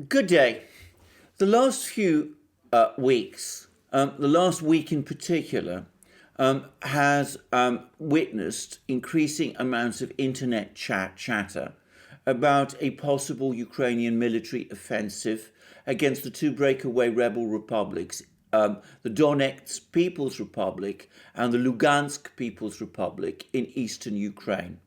Good day. The last few weeks, the last week in particular, has witnessed increasing amounts of internet chatter about a possible Ukrainian military offensive against the two breakaway rebel republics, the Donetsk People's Republic and the Lugansk People's Republic in eastern Ukraine.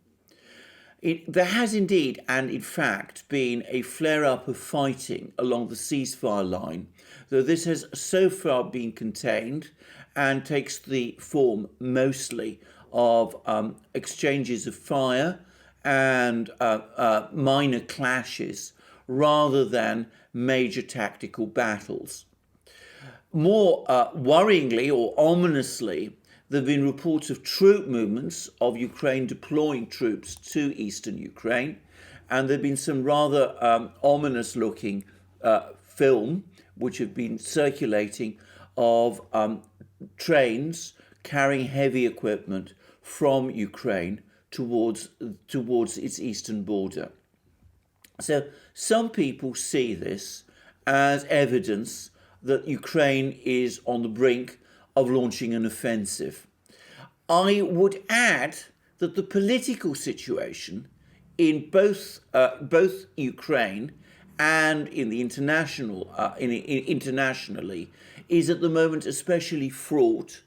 There has indeed, and in fact, been a flare-up of fighting along the ceasefire line, though this has so far been contained and takes the form mostly of exchanges of fire and minor clashes rather than major tactical battles. More worryingly or ominously, there have been reports of troop movements of Ukraine deploying troops to eastern Ukraine, and there have been some rather ominous-looking film which have been circulating of trains carrying heavy equipment from Ukraine towards its eastern border. So some people see this as evidence that Ukraine is on the brink of launching an offensive. I would add that the political situation in both Ukraine and in the internationally is at the moment especially fraught,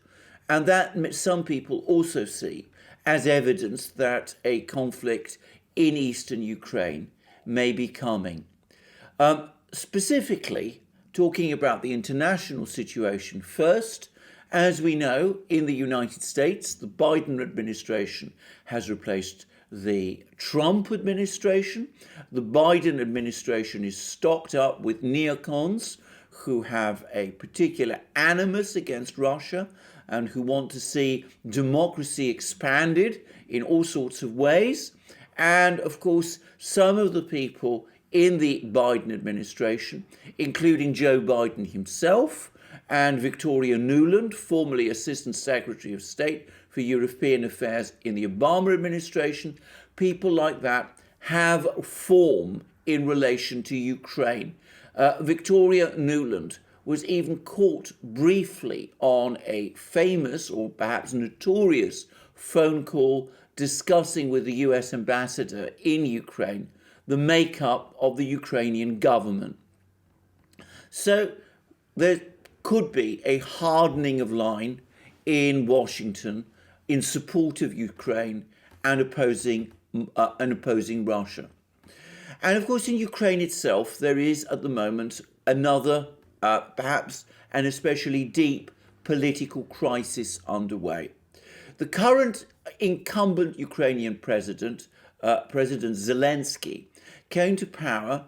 and that some people also see as evidence that a conflict in eastern Ukraine may be coming. Specifically, talking about the international situation first, as we know, in the United States, the Biden administration has replaced the Trump administration. The Biden administration is stocked up with neocons who have a particular animus against Russia and who want to see democracy expanded in all sorts of ways. And of course, some of the people in the Biden administration, including Joe Biden himself and Victoria Nuland, formerly Assistant Secretary of State for European Affairs in the Obama administration, people like that have form in relation to Ukraine. Victoria Nuland was even caught briefly on a famous or perhaps notorious phone call discussing with the US ambassador in Ukraine the makeup of the Ukrainian government. So there could be a hardening of line in Washington in support of Ukraine and opposing Russia. And of course, in Ukraine itself, there is at the moment another, perhaps an especially deep political crisis underway. The current incumbent Ukrainian president, President Zelensky, came to power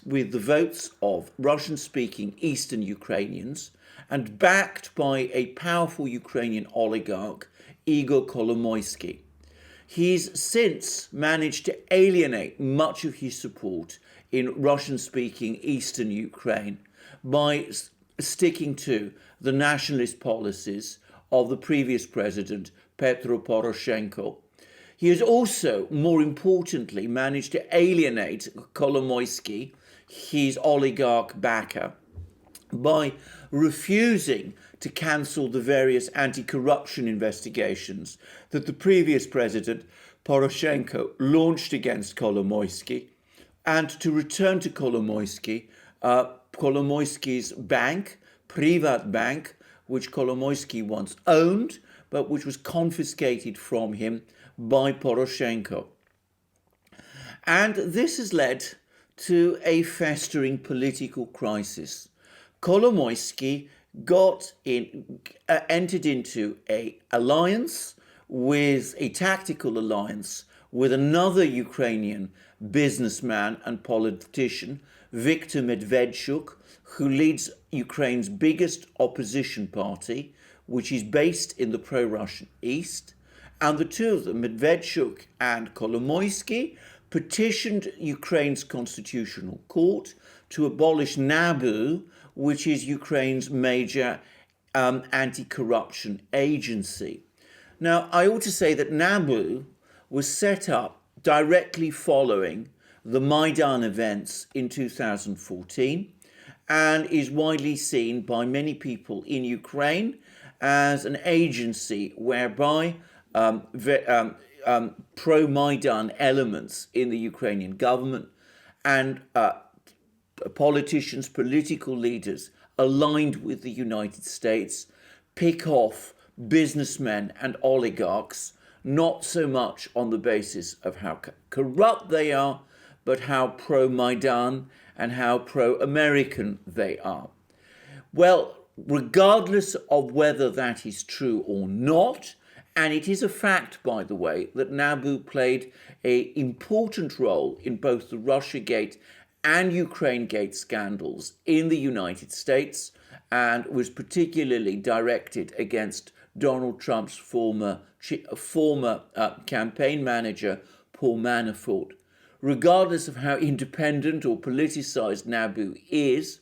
with the votes of Russian-speaking Eastern Ukrainians and backed by a powerful Ukrainian oligarch, Igor Kolomoisky. He's since managed to alienate much of his support in Russian-speaking Eastern Ukraine by sticking to the nationalist policies of the previous president, Petro Poroshenko. He has also, more importantly, managed to alienate Kolomoisky, his oligarch backer, by refusing to cancel the various anti-corruption investigations that the previous president, Poroshenko, launched against Kolomoisky, and to return to Kolomoisky's bank, Privat Bank, which Kolomoisky once owned, but which was confiscated from him by Poroshenko. And this has led to a festering political crisis. Kolomoisky entered into a tactical alliance with another Ukrainian businessman and politician, Viktor Medvedchuk, who leads Ukraine's biggest opposition party, which is based in the pro-Russian East. And the two of them, Medvedchuk and Kolomoisky, petitioned Ukraine's constitutional court to abolish Naboo, which is Ukraine's major anti-corruption agency. Now, I ought to say that Naboo was set up directly following the Maidan events in 2014 and is widely seen by many people in Ukraine as an agency whereby pro-Maidan elements in the Ukrainian government and politicians, political leaders aligned with the United States pick off businessmen and oligarchs, not so much on the basis of how corrupt they are, but how pro-Maidan and how pro-American they are. Well, regardless of whether that is true or not, and it is a fact, by the way, that Naboo played an important role in both the Russiagate and Ukrainegate scandals in the United States, and was particularly directed against Donald Trump's former campaign manager, Paul Manafort. Regardless of how independent or politicized Naboo is,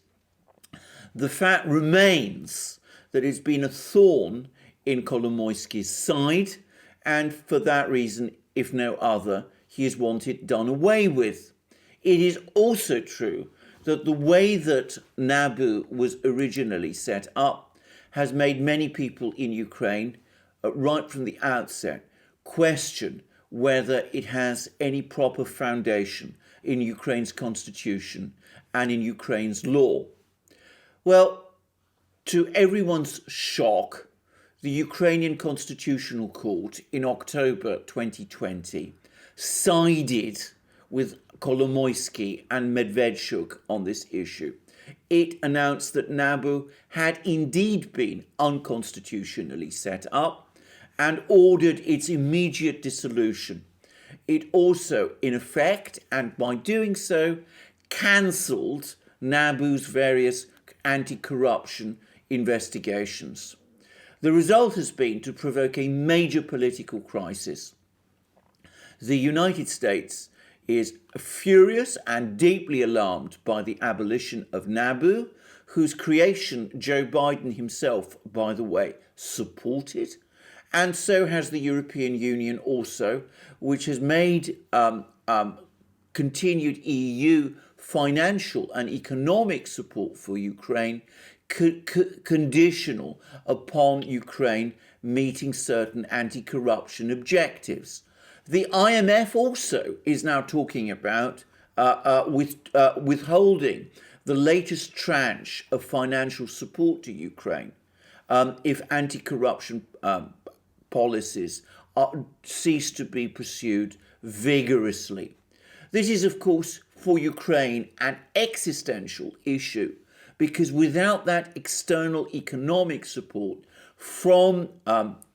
the fact remains that it's been a thorn in Kolomoisky's side, and for that reason, if no other, he has wanted it done away with. It is also true that the way that Naboo was originally set up has made many people in Ukraine, right from the outset, question whether it has any proper foundation in Ukraine's constitution and in Ukraine's law. Well, to everyone's shock, the Ukrainian Constitutional Court in October 2020 sided with Kolomoisky and Medvedchuk on this issue. It announced that Naboo had indeed been unconstitutionally set up and ordered its immediate dissolution. It also, in effect, and by doing so, cancelled Naboo's various anti-corruption investigations. The result has been to provoke a major political crisis. The United States is furious and deeply alarmed by the abolition of Naboo, whose creation Joe Biden himself, by the way, supported, and so has the European Union also, which has made continued EU financial and economic support for Ukraine conditional upon Ukraine meeting certain anti-corruption objectives. The IMF also is now talking about withholding the latest tranche of financial support to Ukraine if anti-corruption policies cease to be pursued vigorously. This is, of course, for Ukraine an existential issue, because without that external economic support from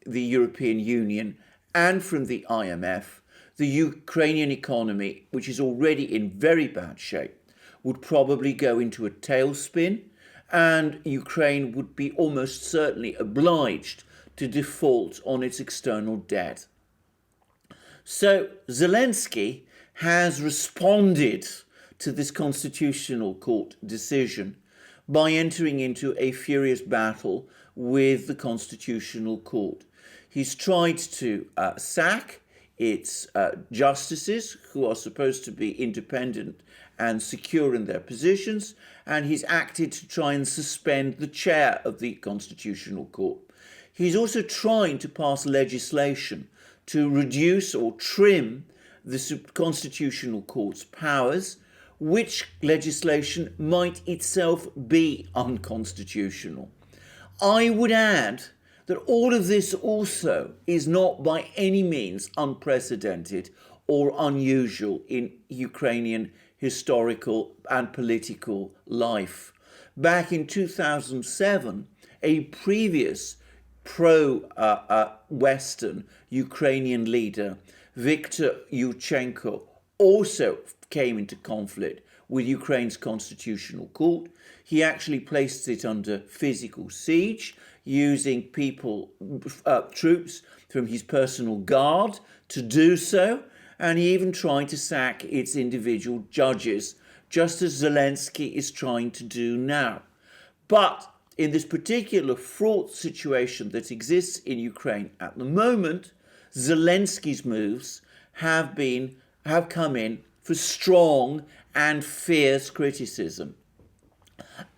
the European Union and from the IMF, the Ukrainian economy, which is already in very bad shape, would probably go into a tailspin, and Ukraine would be almost certainly obliged to default on its external debt. So Zelensky has responded to this Constitutional Court decision by entering into a furious battle with the Constitutional Court. He's tried to sack its justices, who are supposed to be independent and secure in their positions, and he's acted to try and suspend the chair of the Constitutional Court. He's also trying to pass legislation to reduce or trim the Constitutional Court's powers, which legislation might itself be unconstitutional. I would add that all of this also is not by any means unprecedented or unusual in Ukrainian historical and political life. Back in 2007, a previous pro-Western Ukrainian leader, Viktor Yushchenko, also came into conflict with Ukraine's Constitutional Court. He actually placed it under physical siege, using troops from his personal guard to do so, and he even tried to sack its individual judges, just as Zelensky is trying to do now. But in this particular fraught situation that exists in Ukraine at the moment, Zelensky's moves have come in for strong and fierce criticism.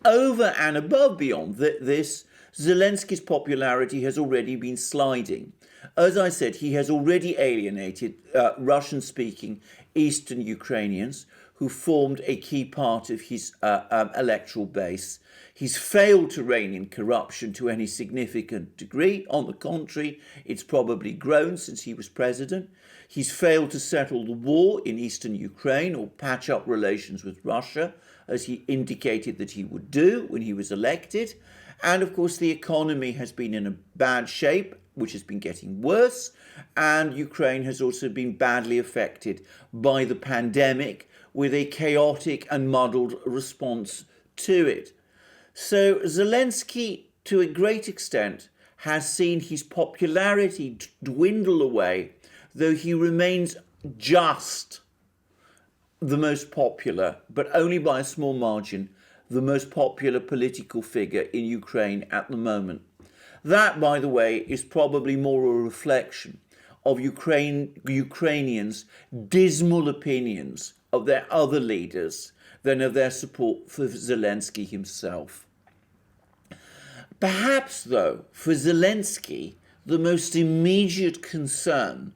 Over and above beyond this, Zelensky's popularity has already been sliding. As I said, he has already alienated Russian-speaking Eastern Ukrainians who formed a key part of his electoral base. He's failed to rein in corruption to any significant degree. On the contrary, it's probably grown since he was president. He's failed to settle the war in eastern Ukraine or patch up relations with Russia, as he indicated that he would do when he was elected. And of course, the economy has been in a bad shape, which has been getting worse. And Ukraine has also been badly affected by the pandemic, with a chaotic and muddled response to it. So Zelensky, to a great extent, has seen his popularity dwindle away, though he remains just the most popular, but only by a small margin, the most popular political figure in Ukraine at the moment. That, by the way, is probably more a reflection of Ukrainians' dismal opinions of their other leaders than of their support for Zelensky himself. Perhaps, though, for Zelensky, the most immediate concern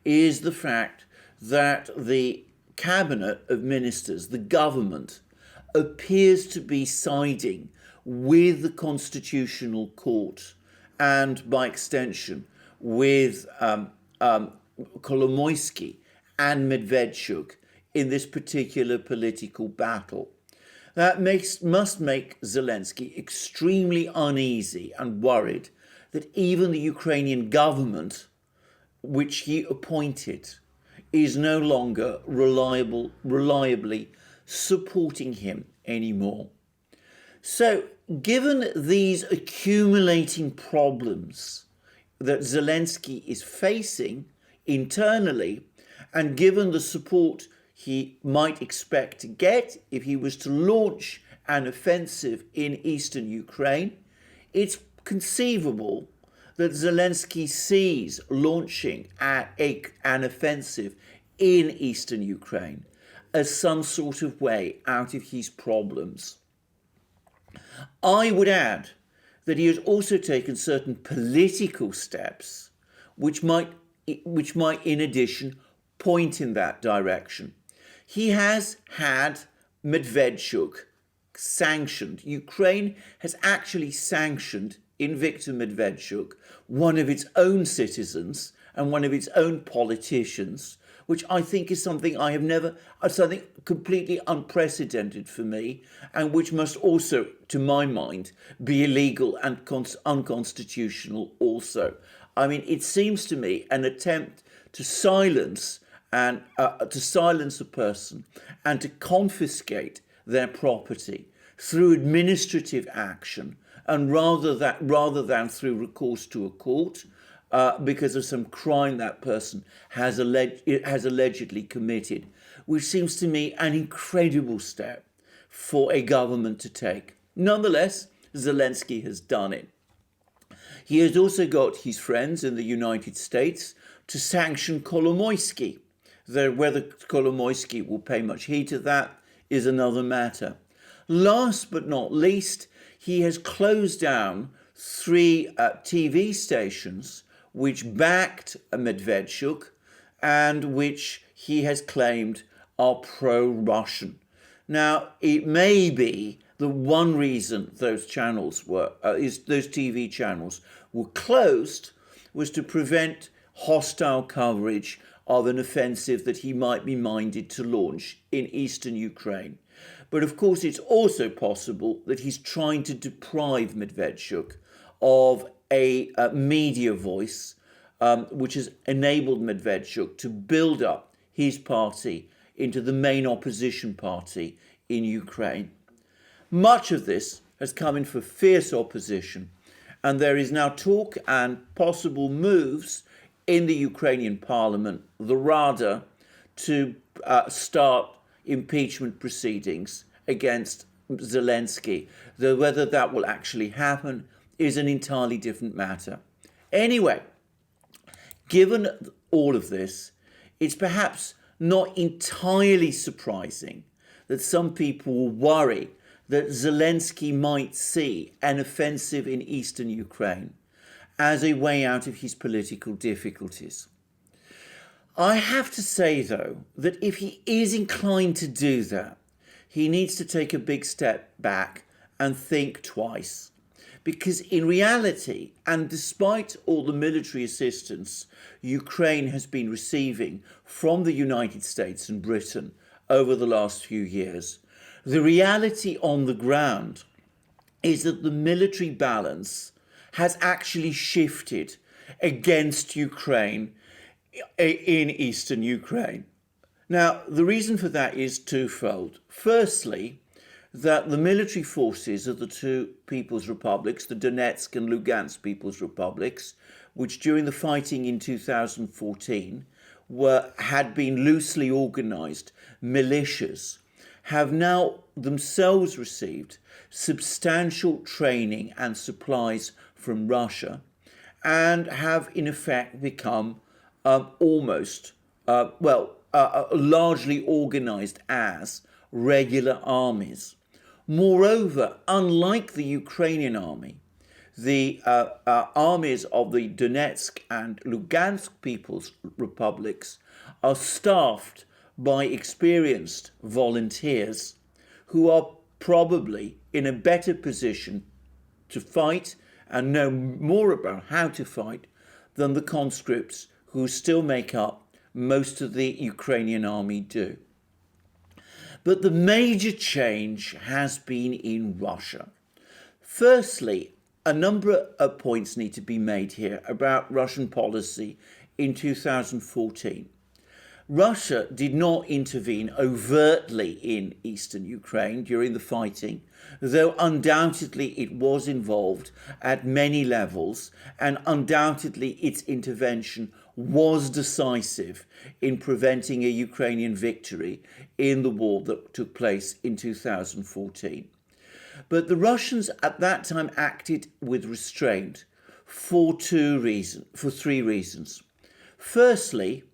is the fact that the cabinet of ministers, the government, appears to be siding with the Constitutional Court and, by extension, with Kolomoisky and Medvedchuk in this particular political battle. That must make Zelensky extremely uneasy and worried that even the Ukrainian government, which he appointed, is no longer reliably supporting him anymore. So, given these accumulating problems that Zelensky is facing internally, and given the support he might expect to get if he was to launch an offensive in eastern Ukraine, it's conceivable that Zelensky sees launching an offensive in eastern Ukraine as some sort of way out of his problems. I would add that he has also taken certain political steps which might in addition point in that direction. He has had Medvedchuk sanctioned. Ukraine has actually sanctioned in Viktor Medvedchuk one of its own citizens and one of its own politicians, which I think is something something completely unprecedented for me, and which must also, to my mind, be illegal and unconstitutional also. I mean, it seems to me an attempt to silence a person and to confiscate their property through administrative action, and rather than through recourse to a court, because of some crime that person has allegedly committed, which seems to me an incredible step for a government to take. Nonetheless, Zelensky has done it. He has also got his friends in the United States to sanction Kolomoisky. Whether Kolomoisky will pay much heed to that is another matter. Last but not least, he has closed down 3 TV stations which backed Medvedchuk and which he has claimed are pro-Russian. Now, it may be the one reason those TV channels were closed was to prevent hostile coverage of an offensive that he might be minded to launch in eastern Ukraine. But of course, it's also possible that he's trying to deprive Medvedchuk of a media voice, which has enabled Medvedchuk to build up his party into the main opposition party in Ukraine. Much of this has come in for fierce opposition, and there is now talk and possible moves in the Ukrainian parliament, the Rada, to start impeachment proceedings against Zelensky, though whether that will actually happen is an entirely different matter. Anyway, given all of this, it's perhaps not entirely surprising that some people will worry that Zelensky might see an offensive in eastern Ukraine as a way out of his political difficulties. I have to say, though, that if he is inclined to do that, he needs to take a big step back and think twice. Because in reality, and despite all the military assistance Ukraine has been receiving from the United States and Britain over the last few years, the reality on the ground is that the military balance has actually shifted against Ukraine in eastern Ukraine. Now, the reason for that is twofold. Firstly, that the military forces of the two People's Republics, the Donetsk and Lugansk People's Republics, which during the fighting in 2014 had been loosely organized militias, have now themselves received substantial training and supplies from Russia and have in effect become largely organized as regular armies. Moreover, unlike the Ukrainian army, the armies of the Donetsk and Lugansk People's Republics are staffed by experienced volunteers who are probably in a better position to fight and know more about how to fight than the conscripts who still make up most of the Ukrainian army do. But the major change has been in Russia. Firstly, a number of points need to be made here about Russian policy in 2014. Russia did not intervene overtly in eastern Ukraine during the fighting, though undoubtedly it was involved at many levels, and undoubtedly its intervention was decisive in preventing a Ukrainian victory in the war that took place in 2014. But the Russians at that time acted with restraint for three reasons. Firstly,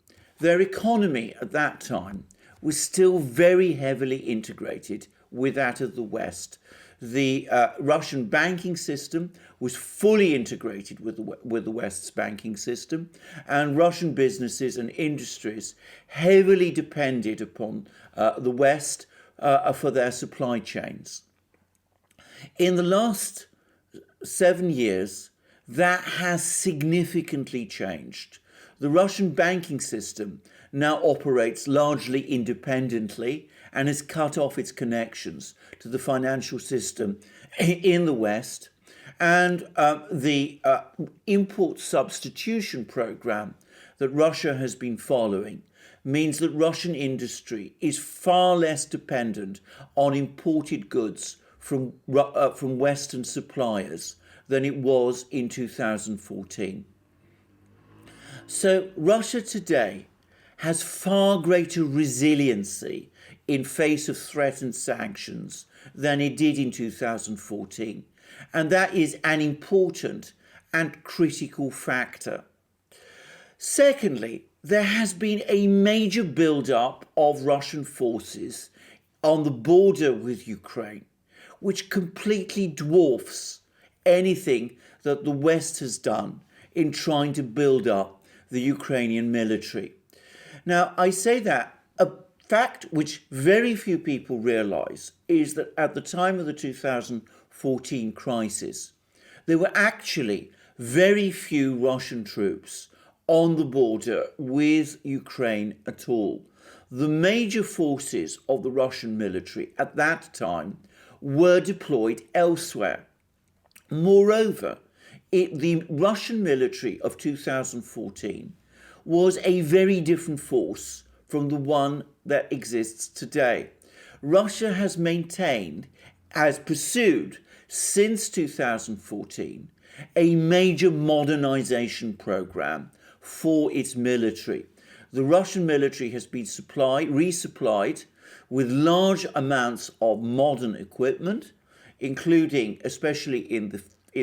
their economy at that time was still very heavily integrated with that of the West. The Russian banking system was fully integrated with the West's banking system, and Russian businesses and industries heavily depended upon the West for their supply chains. In the last 7 years, that has significantly changed. The Russian banking system now operates largely independently and has cut off its connections to the financial system in the West. And the import substitution program that Russia has been following means that Russian industry is far less dependent on imported goods from Western suppliers than it was in 2014. So Russia today has far greater resiliency in face of threat and sanctions than it did in 2014. And that is an important and critical factor. Secondly, there has been a major buildup of Russian forces on the border with Ukraine, which completely dwarfs anything that the West has done in trying to build up the Ukrainian military. Now, I say that a fact which very few people realize is that at the time of the 2014 crisis, there were actually very few Russian troops on the border with Ukraine at all. The major forces of the Russian military at that time were deployed elsewhere. Moreover, the Russian military of 2014 was a very different force from the one that exists today. Russia has pursued since 2014 a major modernization program for its military. The Russian military has been resupplied with large amounts of modern equipment, including, especially in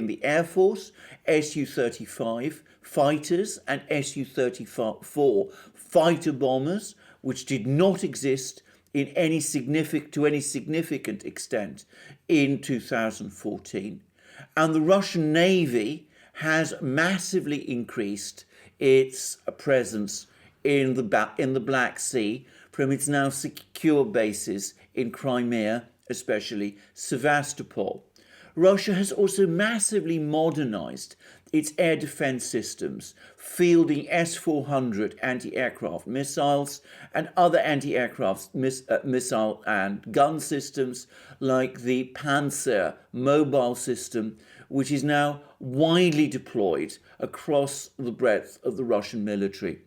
the Air Force, Su-35 fighters and Su-34 fighter bombers, which did not exist in any significant extent in 2014. And the Russian Navy has massively increased its presence in the Black Sea from its now secure bases in Crimea, especially Sevastopol. Russia has also massively modernized its air defense systems, fielding S-400 anti-aircraft missiles and other anti-aircraft missile and gun systems like the Panzer mobile system, which is now widely deployed across the breadth of the Russian military.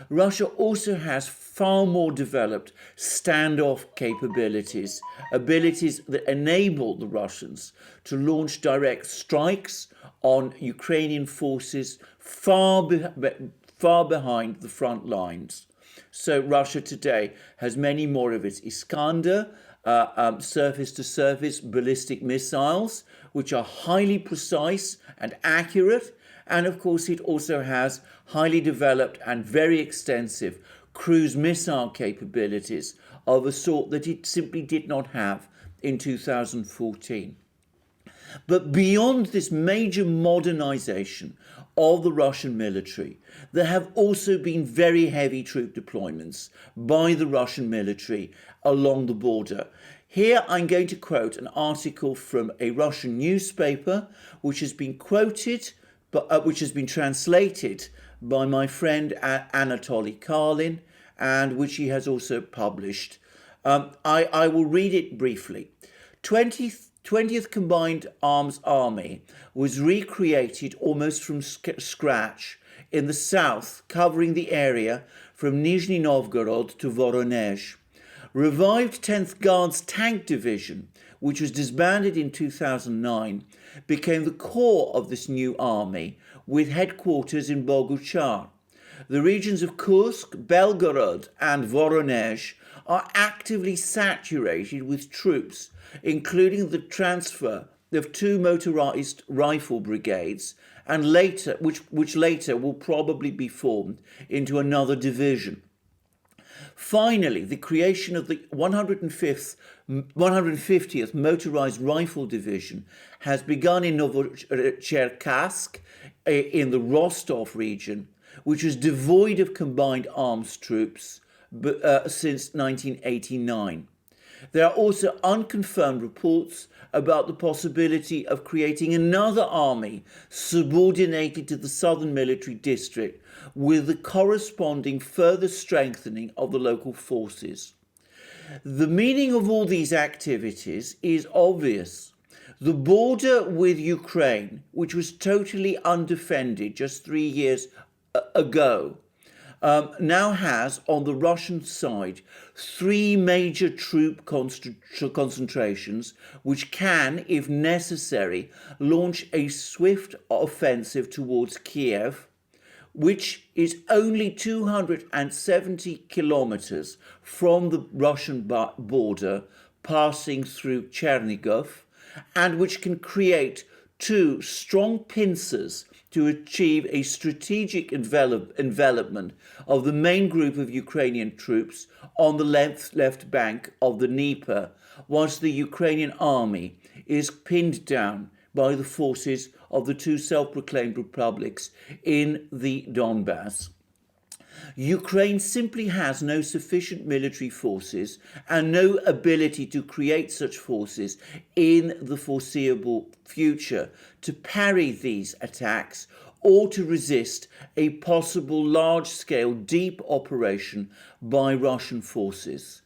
Russia also has far more developed standoff capabilities, abilities that enable the Russians to launch direct strikes on Ukrainian forces far behind the front lines. So Russia today has many more of its Iskander, surface-to-surface ballistic missiles, which are highly precise and accurate. And of course, it also has highly developed and very extensive cruise missile capabilities of a sort that it simply did not have in 2014. But beyond this major modernization of the Russian military, there have also been very heavy troop deployments by the Russian military along the border. Here I'm going to quote an article from a Russian newspaper which has been quoted, which has been translated by my friend Anatoly Karlin, and which he has also published. I will read it briefly. 20th Combined Arms Army was recreated almost from scratch in the south, covering the area from Nizhny Novgorod to Voronezh. Revived 10th Guards Tank Division, which was disbanded in 2009, became the core of this new army, with headquarters in Boguchar. The regions of Kursk, Belgorod and Voronezh are actively saturated with troops, including the transfer of 2 motorized rifle brigades, and later, which later will probably be formed into another division. Finally, the creation of the 150th Motorized Rifle Division has begun in Novocherkassk in the Rostov region, which was devoid of combined arms troops since 1989. There are also unconfirmed reports about the possibility of creating another army subordinated to the Southern Military District, with the corresponding further strengthening of the local forces. The meaning of all these activities is obvious. The border with Ukraine, which was totally undefended just 3 years ago, now has on the Russian side 3 major troop concentrations which can, if necessary, launch a swift offensive towards Kiev, which is only 270 kilometers from the Russian border, passing through Chernigov, and which can create 2 strong pincers to achieve a strategic envelopment of the main group of Ukrainian troops on the left bank of the Dnieper, whilst the Ukrainian army is pinned down by the forces of the 2 self-proclaimed republics in the Donbass. Ukraine simply has no sufficient military forces and no ability to create such forces in the foreseeable future to parry these attacks or to resist a possible large-scale deep operation by Russian forces.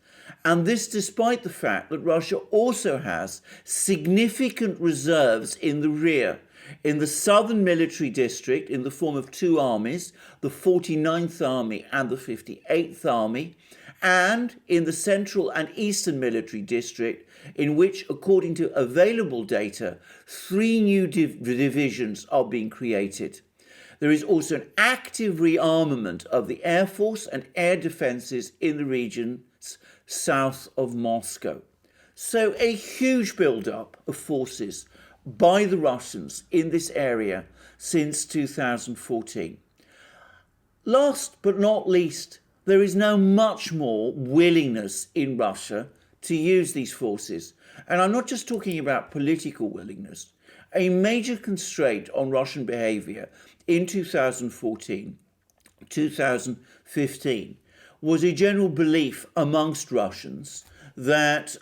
And this despite the fact that Russia also has significant reserves in the rear, in the Southern Military District in the form of 2 armies, the 49th Army and the 58th Army, and in the Central and Eastern Military District, in which, according to available data, 3 new divisions are being created. There is also an active rearmament of the Air Force and air defences in the regions south of Moscow. So a huge build-up of forces by the Russians in this area since 2014. Last but not least, there is now much more willingness in Russia to use these forces. And I'm not just talking about political willingness. A major constraint on Russian behavior in 2014, 2015, was a general belief amongst Russians that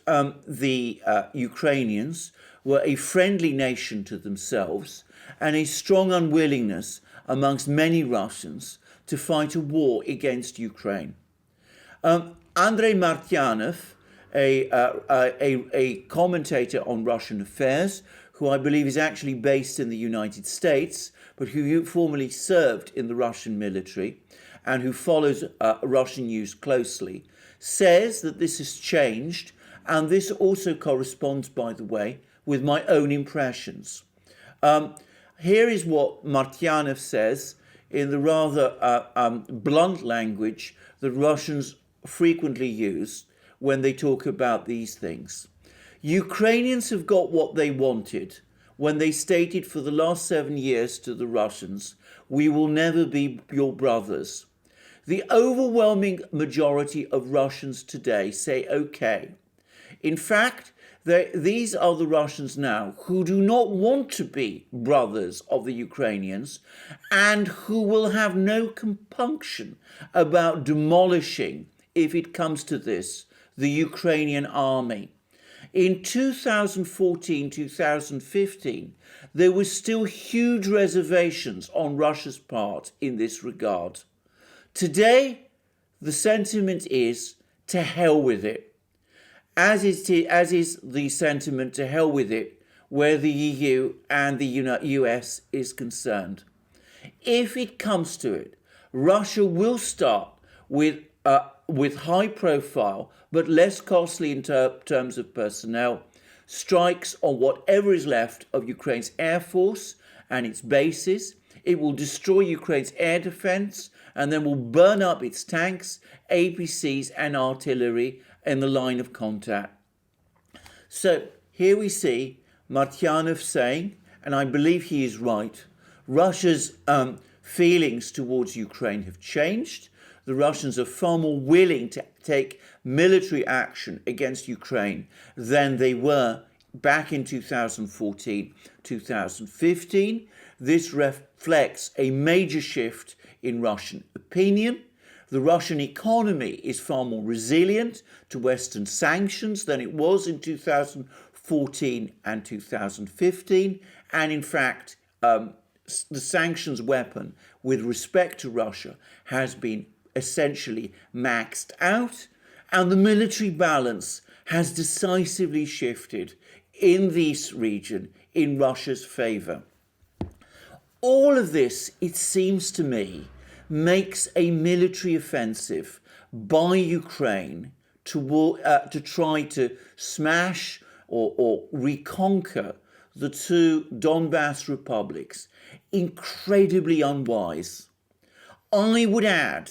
the Ukrainians were a friendly nation to themselves, and a strong unwillingness amongst many Russians to fight a war against Ukraine. Andrei Martyanov, a commentator on Russian affairs, who I believe is actually based in the United States, but who formerly served in the Russian military and who follows Russian news closely, says that this has changed, and this also corresponds, by the way, with my own impressions. Here is what Martyanov says in the rather blunt language that Russians frequently use when they talk about these things. Ukrainians have got what they wanted when they stated for the last 7 years to the Russians, "We will never be your brothers." The overwhelming majority of Russians today say okay. In fact, these are the Russians now who do not want to be brothers of the Ukrainians and who will have no compunction about demolishing, if it comes to this, the Ukrainian army. In 2014, 2015, there were still huge reservations on Russia's part in this regard. Today, the sentiment is to hell with it, as is the sentiment to hell with it where the EU and the US is concerned. If it comes to it, Russia will start with high profile but less costly in terms of personnel strikes on whatever is left of Ukraine's air force and its bases. It will destroy Ukraine's air defense and then will burn up its tanks, APCs and artillery in the line of contact. So here we see Martyanov saying, and I believe he is right, Russia's feelings towards Ukraine have changed. The Russians are far more willing to take military action against Ukraine than they were back in 2014, 2015. This reflects a major shift in Russian opinion. The Russian economy is far more resilient to Western sanctions than it was in 2014 and 2015. And in fact, the sanctions weapon with respect to Russia has been essentially maxed out, and the military balance has decisively shifted in this region in Russia's favor. All of this, it seems to me, makes a military offensive by Ukraine to try to smash or reconquer the two Donbass republics incredibly unwise. I would add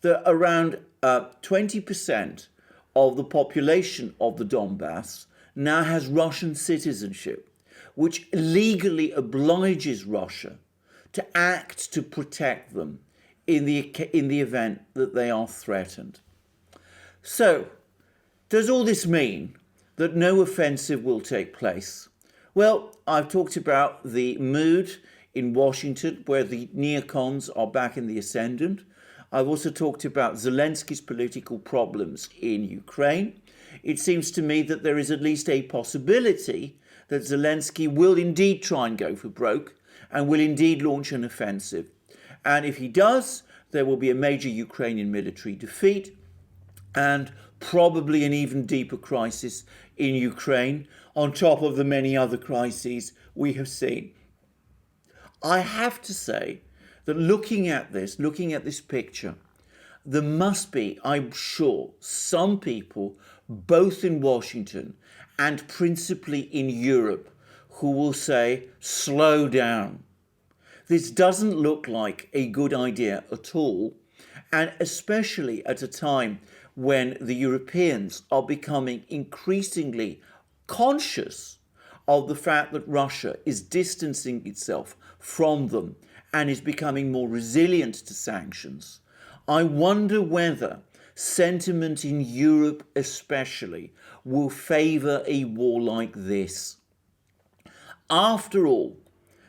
that around 20% of the population of the Donbass now has Russian citizenship, which legally obliges Russia to act to protect them in the event that they are threatened. So, does all this mean that no offensive will take place? Well, I've talked about the mood in Washington, where the neocons are back in the ascendant. I've also talked about Zelensky's political problems in Ukraine. It seems to me that there is at least a possibility that Zelensky will indeed try and go for broke and will indeed launch an offensive. And if he does, there will be a major Ukrainian military defeat and probably an even deeper crisis in Ukraine on top of the many other crises we have seen. I have to say that looking at this picture, there must be, I'm sure, some people, both in Washington and principally in Europe, who will say, slow down. This doesn't look like a good idea at all, and especially at a time when the Europeans are becoming increasingly conscious of the fact that Russia is distancing itself from them and is becoming more resilient to sanctions. I wonder whether sentiment in Europe especially will favour a war like this. After all,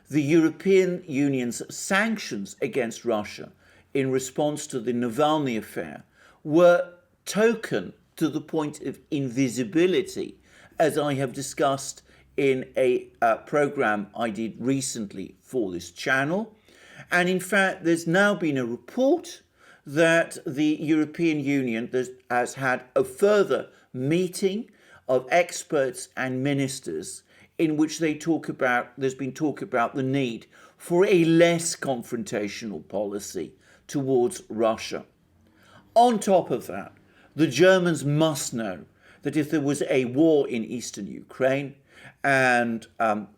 the European Union's sanctions against Russia in response to the Navalny affair were token to the point of invisibility, as I have discussed in a program I did recently for this channel. And in fact, there's now been a report that the European Union has had a further meeting of experts and ministers in which there's been talk about the need for a less confrontational policy towards Russia. On top of that, the Germans must know that if there was a war in eastern Ukraine and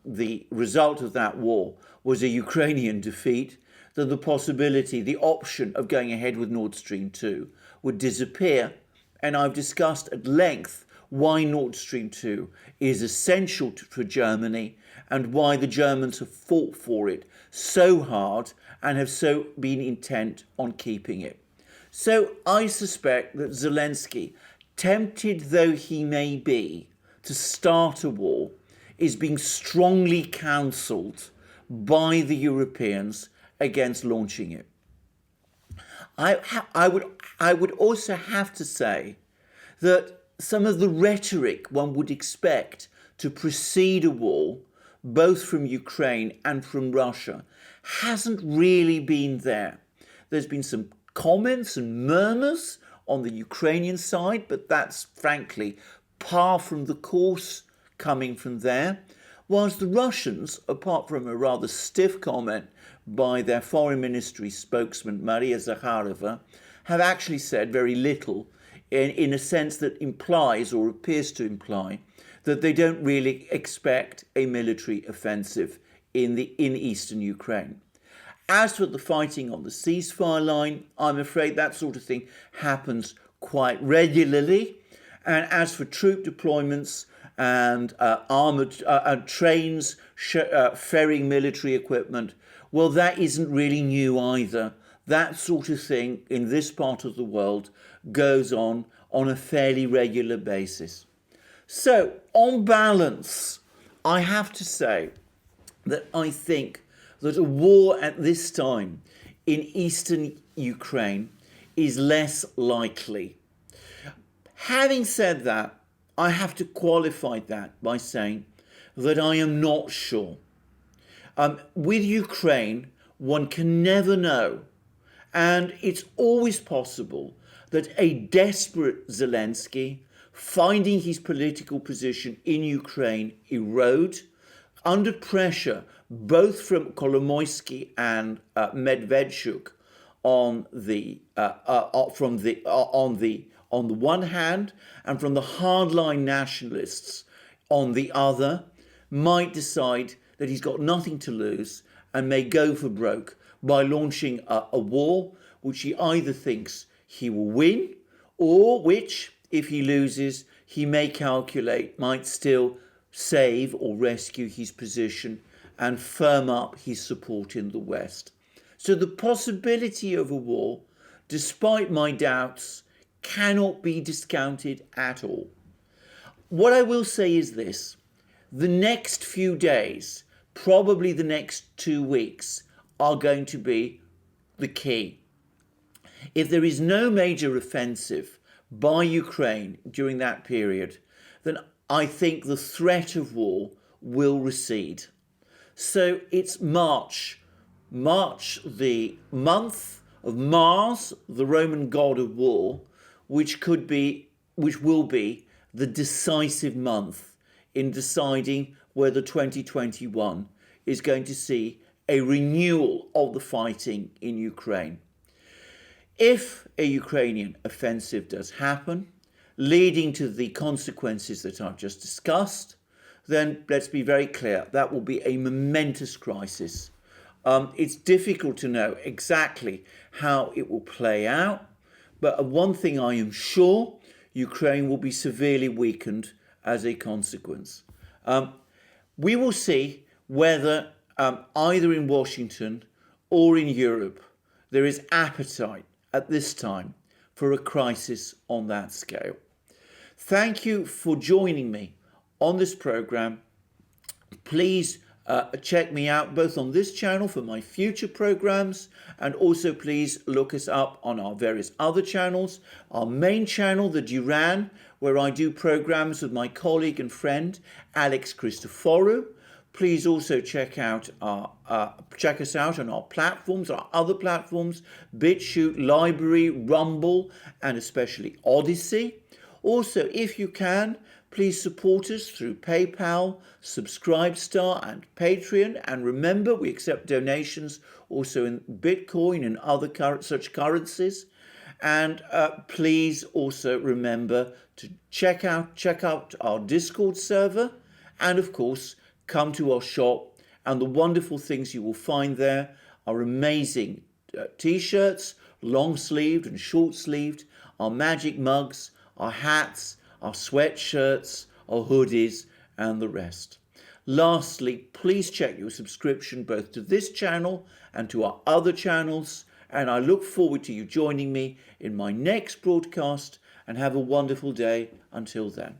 the result of that war was a Ukrainian defeat, then the possibility, the option of going ahead with Nord Stream 2 would disappear. And I've discussed at length why Nord Stream 2 is essential for Germany and why the Germans have fought for it so hard and have so been intent on keeping it. So I suspect that Zelensky, tempted though he may be to start a war, is being strongly counselled by the Europeans against launching it. I would also have to say that some of the rhetoric one would expect to precede a war, both from Ukraine and from Russia, hasn't really been there. There's been some comments and murmurs on the Ukrainian side, but that's frankly par from the course coming from there. Whilst the Russians, apart from a rather stiff comment by their foreign ministry spokesman, Maria Zakharova, have actually said very little in a sense that implies or appears to imply that they don't really expect a military offensive in eastern Ukraine. As for the fighting on the ceasefire line, I'm afraid that sort of thing happens quite regularly. And as for troop deployments and armoured trains ferrying military equipment, well, that isn't really new either. That sort of thing in this part of the world goes on a fairly regular basis. So, on balance, I have to say that I think that a war at this time in eastern Ukraine is less likely. Having said that, I have to qualify that by saying that I am not sure. With Ukraine, one can never know. And it's always possible that a desperate Zelensky, finding his political position in Ukraine erode, under pressure both from Kolomoisky and Medvedchuk on the one hand, and from the hardline nationalists on the other, might decide that he's got nothing to lose and may go for broke by launching a war which he either thinks he will win, or which, if he loses, he may calculate might still save or rescue his position and firm up his support in the West. So the possibility of a war, despite my doubts, cannot be discounted at all. What I will say is this: the next few days, probably the next 2 weeks, are going to be the key. If there is no major offensive by Ukraine during that period, then I think the threat of war will recede. So it's March, the month of Mars, the Roman god of war, which will be the decisive month in deciding whether 2021 is going to see a renewal of the fighting in Ukraine. If a Ukrainian offensive does happen, leading to the consequences that I've just discussed, then let's be very clear, that will be a momentous crisis. It's difficult to know exactly how it will play out, but one thing I am sure, Ukraine will be severely weakened as a consequence. We will see whether either in Washington or in Europe there is appetite at this time for a crisis on that scale. Thank you for joining me on this program. Please check me out both on this channel for my future programs, and also please look us up on our various other channels. Our main channel, the Duran, where I do programs with my colleague and friend Alex Christoforou. Please also check us out on our platforms, our other platforms, BitChute, Library, Rumble, and especially Odyssey. Also, if you can, please support us through PayPal, Subscribestar, and Patreon. And remember, we accept donations also in Bitcoin and other such currencies. And please also remember to check out our Discord server, and of course, come to our shop. And the wonderful things you will find there are amazing t-shirts, long-sleeved and short-sleeved, our magic mugs, our hats, our sweatshirts, our hoodies, and the rest. Lastly, please check your subscription both to this channel and to our other channels, and I look forward to you joining me in my next broadcast, and have a wonderful day until then.